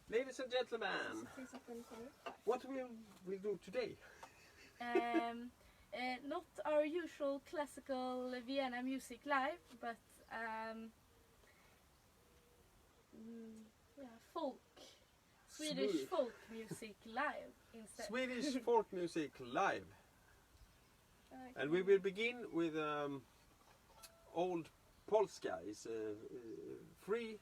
Ladies and gentlemen, what will we do today? Not our usual classical Vienna music live, but Swedish folk music live instead. Swedish folk music live. And we will begin with old Polska. It's free.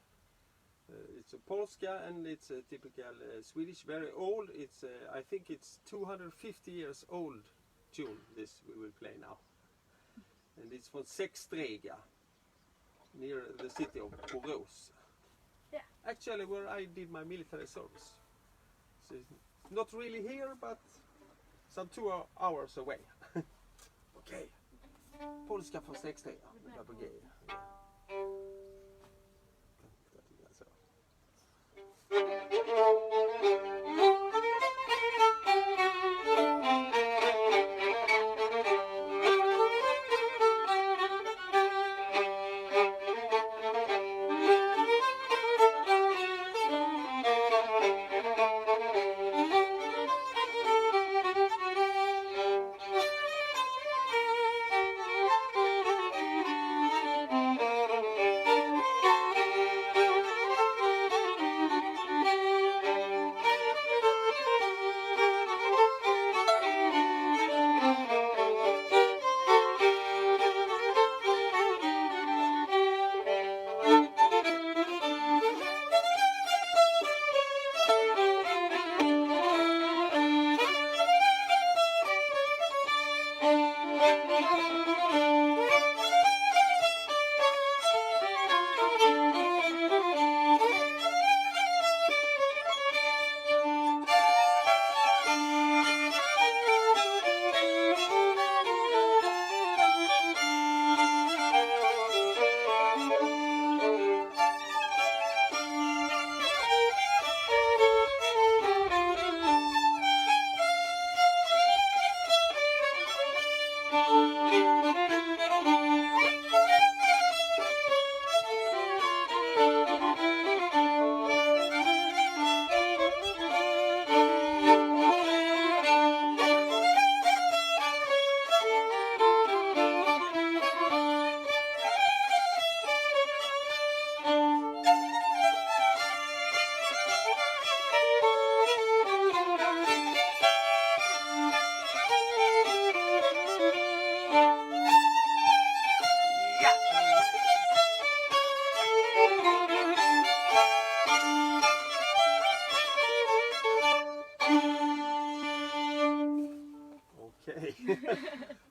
It's a Polska and it's a typical Swedish, very old. It's I think it's 250 years old tune. This we will play now, and it's from Sexstrega, near the city of Borås. Yeah. Actually, where I did my military service. So it's not really here, but some 2 hours away. Okay. Polska från Sexstrega.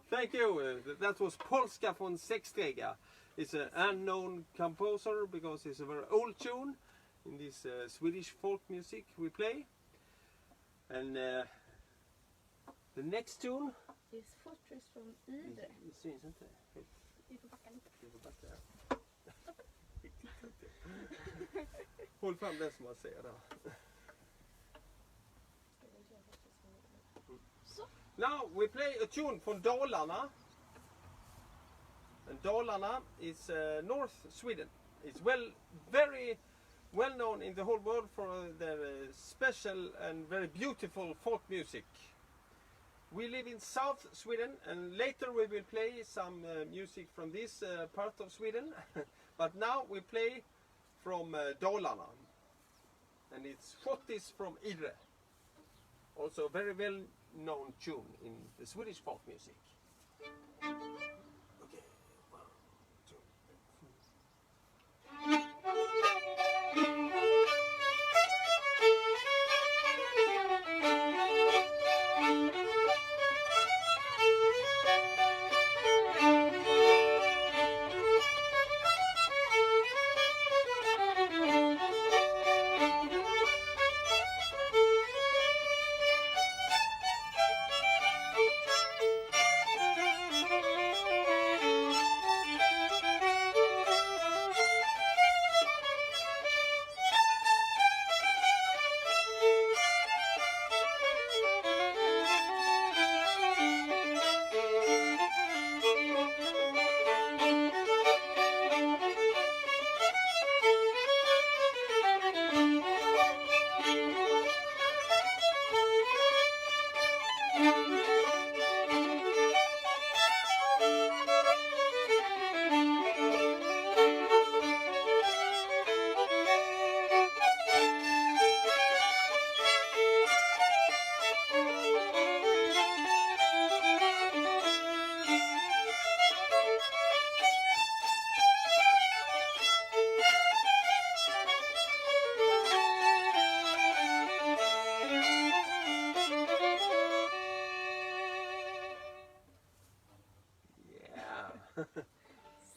Thank you. That was Polska från Sexstrega. It's an unknown composer because it's a very old tune in this Swedish folk music we play. And the next tune is Fortress från Idre. Det syns inte. Vi får backa lite. Vi får backa. Håll fram det som man ser där. Now we play a tune from Dalarna. And Dalarna is North Sweden. It's very well known in the whole world for their special and very beautiful folk music. We live in South Sweden, and later we will play some music from this part of Sweden. But now we play from Dalarna, and it's Fortis from Idre. Also very well known tune in the Swedish folk music. Okay, 1, 2, 3.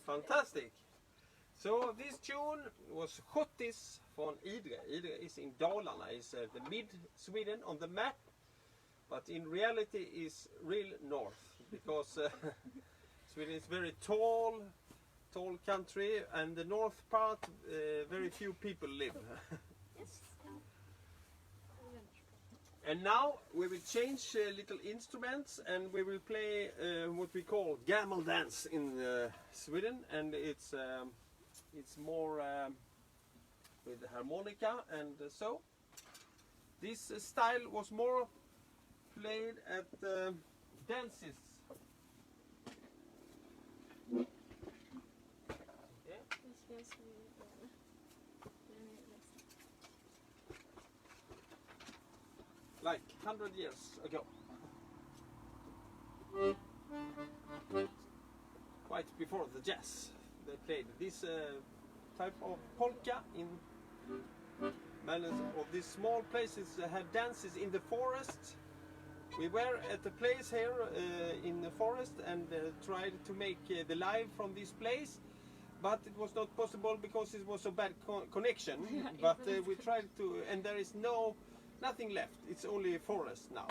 Fantastic. So this tune was Hottis från Idre. Idre is in Dalarna, is the mid Sweden on the map, but in reality is real north because Sweden is very tall country, and the north part very few people live. Yes. And now we will change little instruments, and we will play what we call gammal dance in Sweden, and it's more with the harmonica, and so this style was more played at dances. Like 100 years ago. Quite before the jazz, they played this type of polka in many of these small places that had dances in the forest. We were at a place here in the forest and tried to make the live from this place, but it was not possible because it was a bad connection. But we tried to, and there is nothing left. It's only forest now.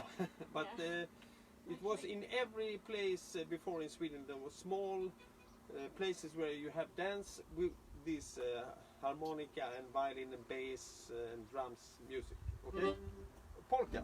But it was in every place before in Sweden. There were small places where you have dance with this harmonica and violin and bass and drums music. Okay, polka.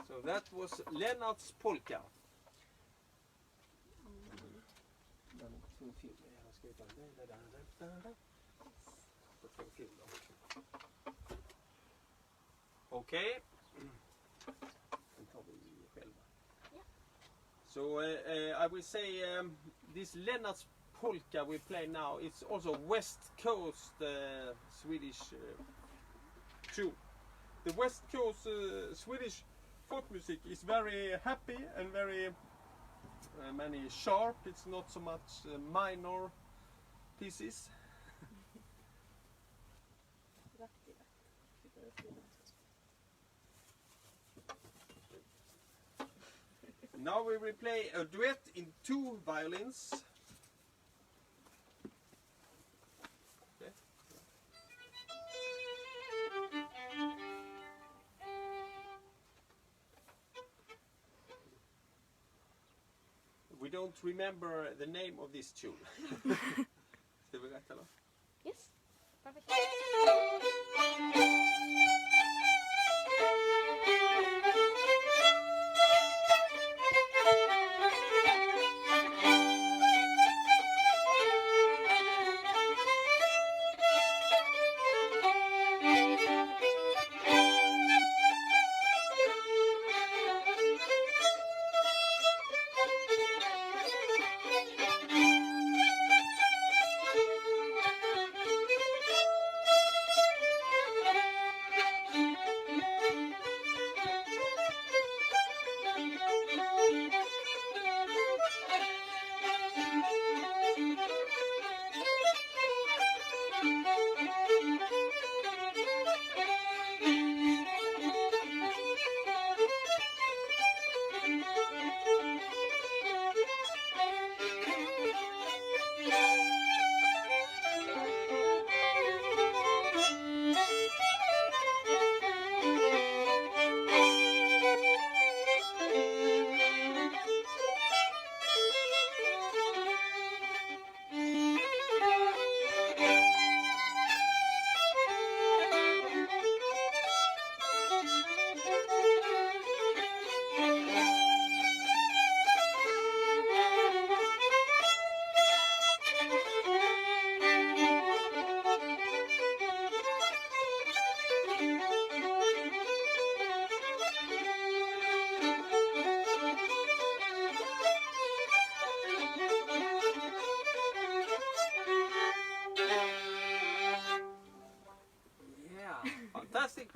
So that was Lennart's polka. Okay. So I will say this Lennart's polka we play now, it's also West Coast Swedish tune. The West Coast Swedish folk music is very happy and very many sharp. It's not so much minor pieces. Now we will play a duet in 2 violins. Okay. We don't remember the name of this tune. Ska vi rätta då? Yes. Perfect.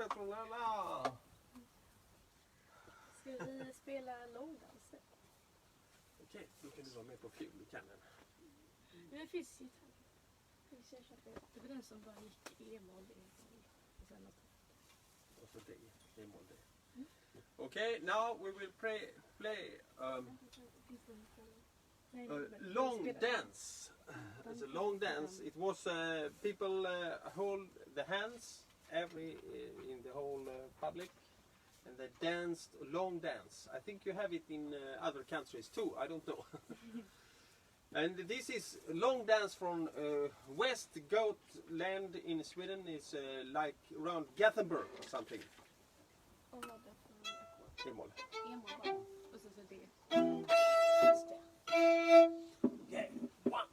trolala. Ska vi spela långdans? Okej, då kan du vara med på fiol i kannen. Det finns gitarr. Det var den som bara gick E-moll, E-moll och sen något. Och så det, E-moll, det. Okay, now we will play a long dance. It's a long dance. It was people hold the hands in the whole public, and they danced a long dance. I think you have it in other countries too. I don't know. And this is a long dance from West Gotland in Sweden. It's like around Gothenburg or something. Och vad det för ackord? E-moll. E-moll bara. Och så det. Just det. Okay. One.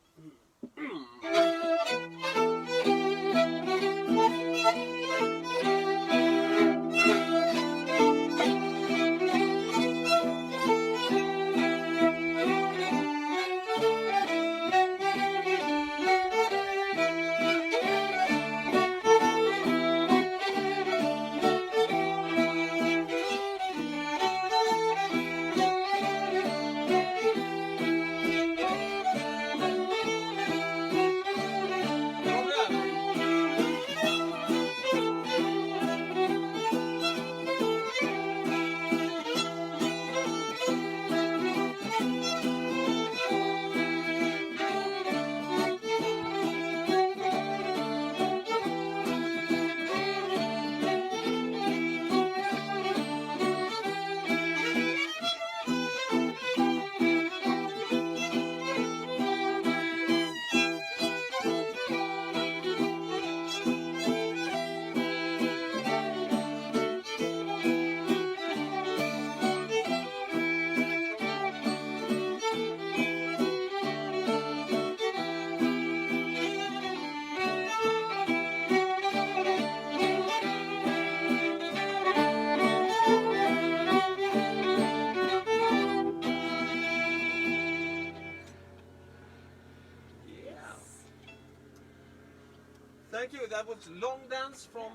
Thank you. That was long dance from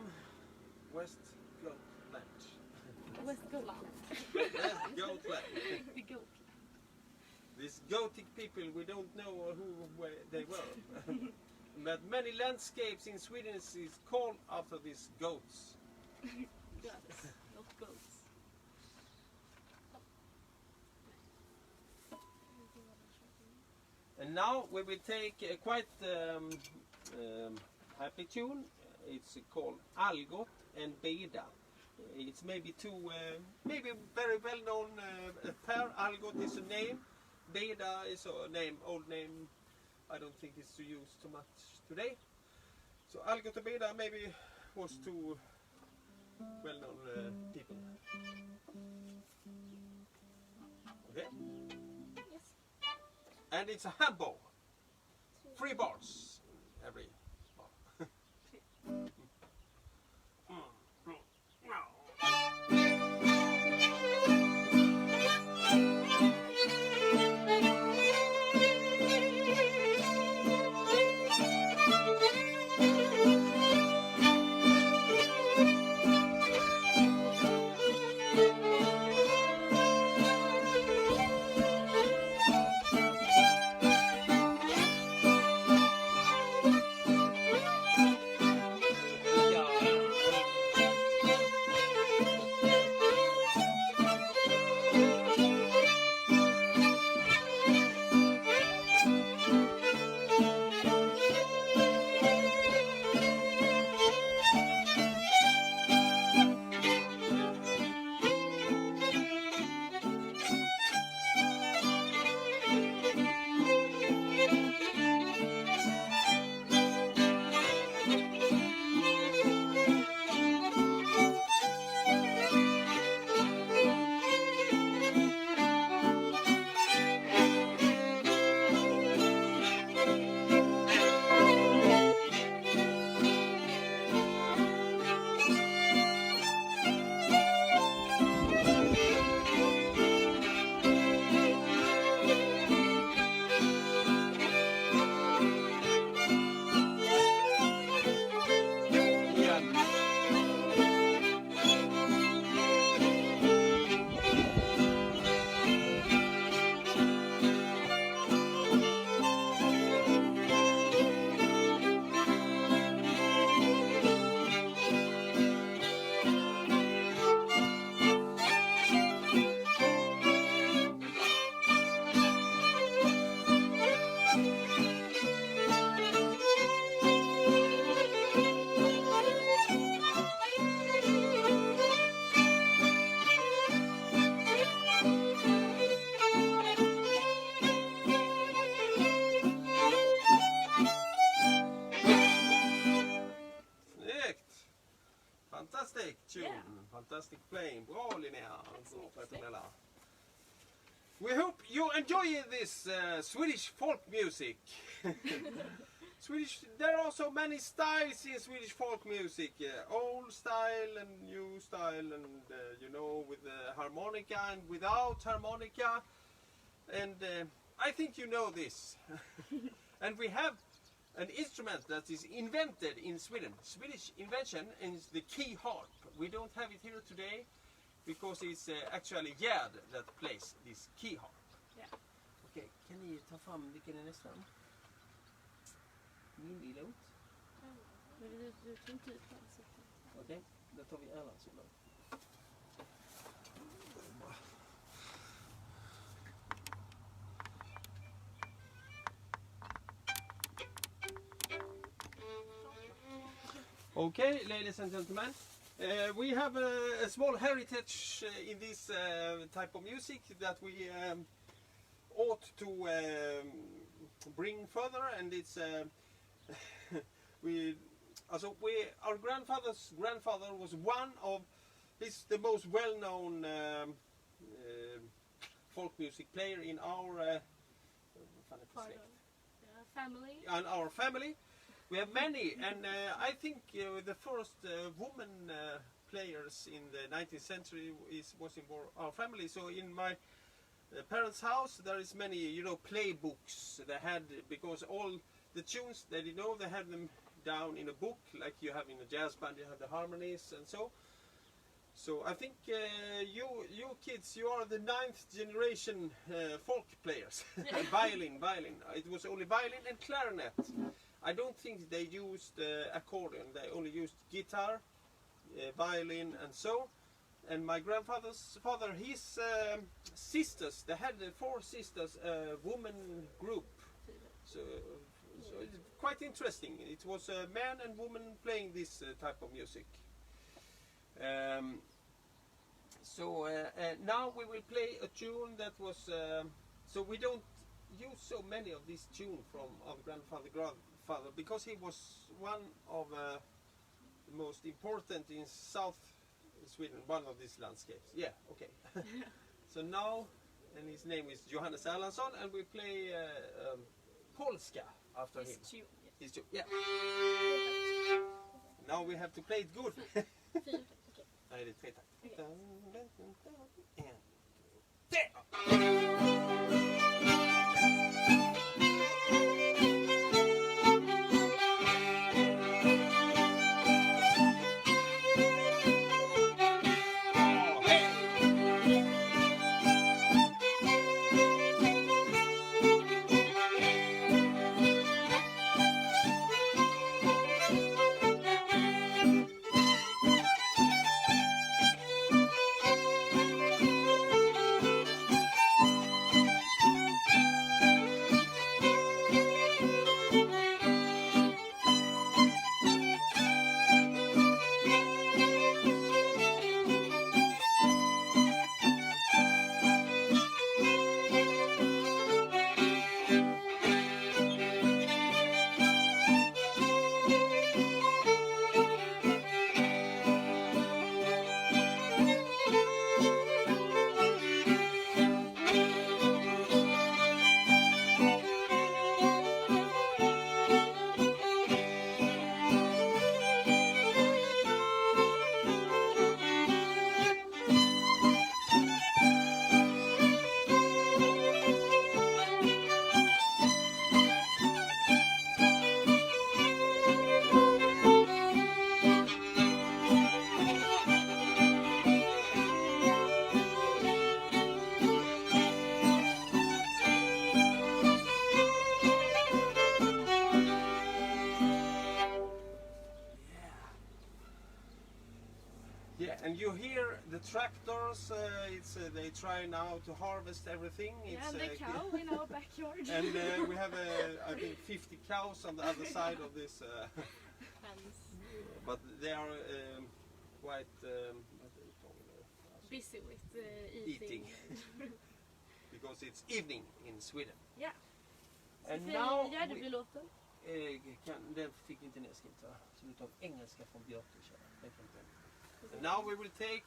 West Gotland. West Gotland. West Gotland. The goat. These Gothic people, we don't know who they were. But many landscapes in Sweden is called after these goats. Goats, not goats. And now we will take a quite happy tune. It's called Algot and Beda. It's maybe two, maybe very well known pair. Algot is a name. Beda is a name, old name. I don't think it's used too much today. So Algot and Beda maybe was two well-known people. Okay. Yes. And it's a hambo. 3 bars every bar. fantastic playing. Bra Linnea. Bra Petronella. We hope you enjoy this Swedish folk music. Swedish, there are so many styles in Swedish folk music. Old style and new style, and you know, with harmonica and without harmonica. And I think you know this. And we have an instrument that is invented in Sweden. Swedish invention is the key harp. We don't have it here today because it's actually Gerd that plays this key harp. Yeah. Okej, kan ni ta fram vilken är nästan? Min lilla ut. Men du tog inte ut den. Okej, då tar vi Erlands solo. Okay, ladies and gentlemen, we have a small heritage in this type of music that we ought to bring further, and it's our grandfather's grandfather was one of the most well-known folk music player in our family. And our family. We have many, and I think the first woman players in the 19th century was in our family. So in my parents' house there is many, you know, playbooks they had, because all the tunes they didn't know, they had them down in a book, like you have in a jazz band, you have the harmonies and so. So I think you kids, you are the 9th generation folk players. Violin. It was only violin and clarinet. I don't think they used accordion. They only used guitar, violin, and so. And my grandfather's father, his sisters, they had 4 sisters, a woman group. So it's quite interesting. It was a man and woman playing this type of music. Now we will play a tune that was. So we don't use so many of these tunes from our grandfather, because he was one of the most important in South Sweden, one of these landscapes. Yeah, okay. So now, and his name is Johannes Erlandsson, and we play Polska after him. His tune, yeah. Now we have to play it good. Nej, det är 3 takt. And you hear the tractors, they try now to harvest everything. Yeah, and the cow in our backyard. And we have, I think, 50 cows on the other side of this. But they are quite busy with eating. Because it's evening in Sweden. Yeah. And now låten. Den fick inte nedskrivet, så vi tar engelska från Björk. And now we will take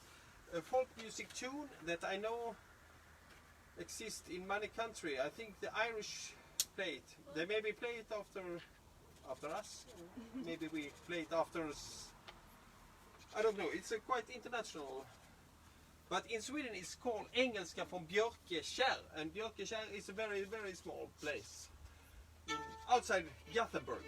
a folk music tune that I know exists in many countries. I think the Irish play it. They maybe play it after us. Maybe we play it after us. I don't know. It's a quite international. But in Sweden it's called Engelska från Björkekärr. And Björkekärr is a very, very small place outside Gothenburg.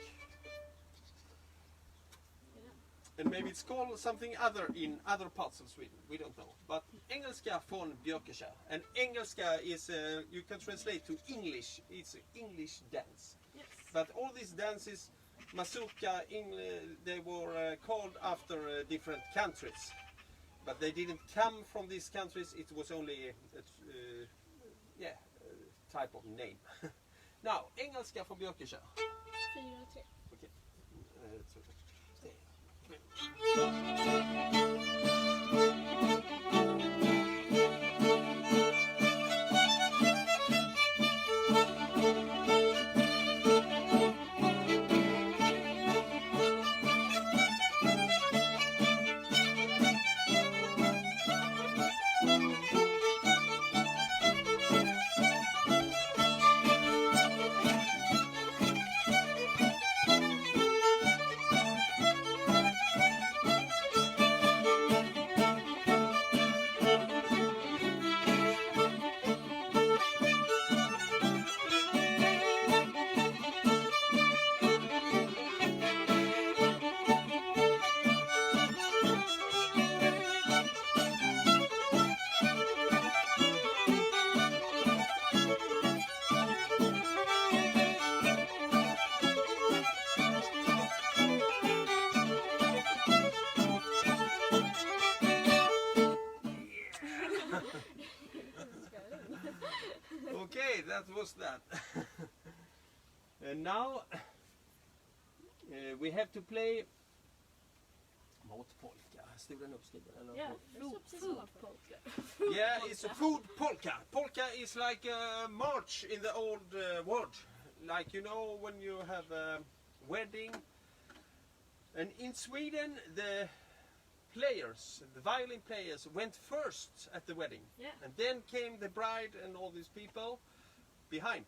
And maybe it's called something other in other parts of Sweden. We don't know. But Engelska från Björkekärr. And Engelska is, you can translate to English. It's an English dance. Yes. But all these dances, mazurka, they were called after different countries. But they didn't come from these countries. It was only a type of name. Now, Engelska från Björkekärr. 4-3. Okay. It's okay. Okay, that was that. And now we have to play matpolka. Stod den uppskriven? Eller? Ja, Food polka. Yeah, it's a food polka. Polka is like a march in the old world. Like, you know, when you have a wedding. And in Sweden, the players, the violin players, went first at the wedding. Yeah. And then came the bride and all these people behind.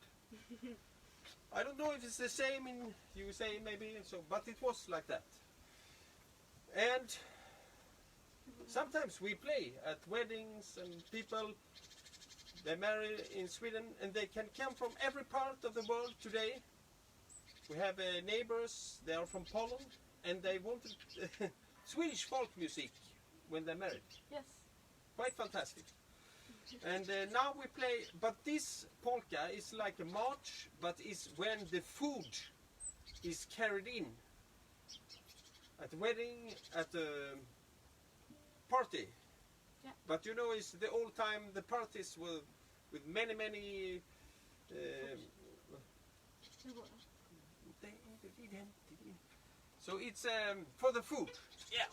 I don't know if it's the same in USA, maybe, so, but it was like that. And sometimes we play at weddings and people, they marry in Sweden and they can come from every part of the world today. We have neighbors, they are from Poland and they wanted Swedish folk music when they married. Yes. Quite fantastic. And now we play, but this polka is like a march, but it's when the food is carried in. At the wedding, at the party. Yeah. But you know, it's the old time, the parties were with many, many... so it's for the food. Yeah.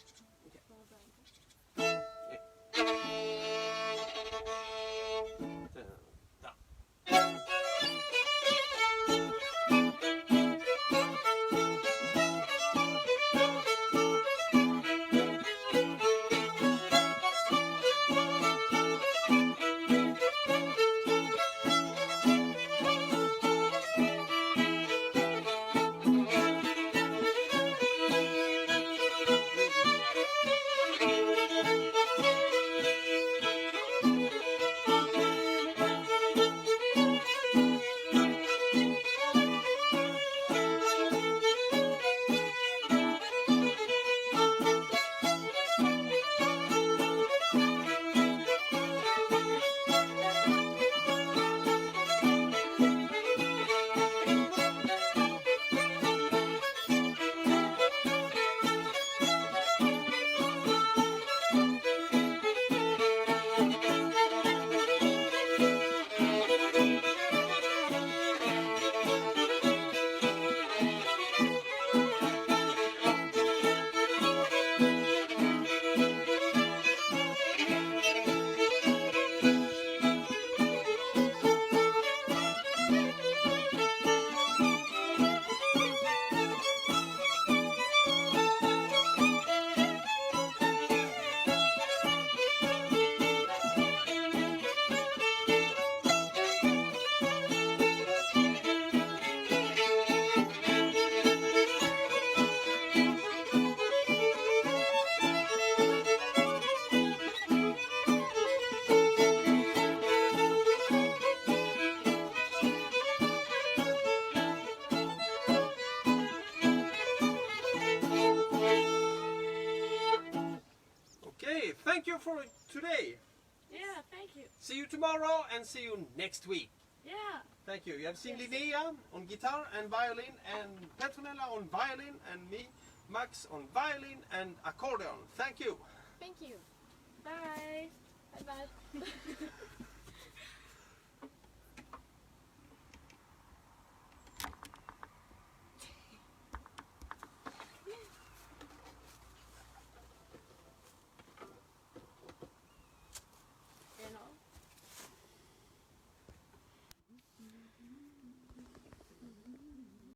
for today. Yeah, thank you. See you tomorrow and see you next week. Yeah. Thank you. You have seen Yes. Linnea on guitar and violin, and Petronella on violin, and me, Max, on violin and accordion. Thank you. Thank you. Bye. Bye bye.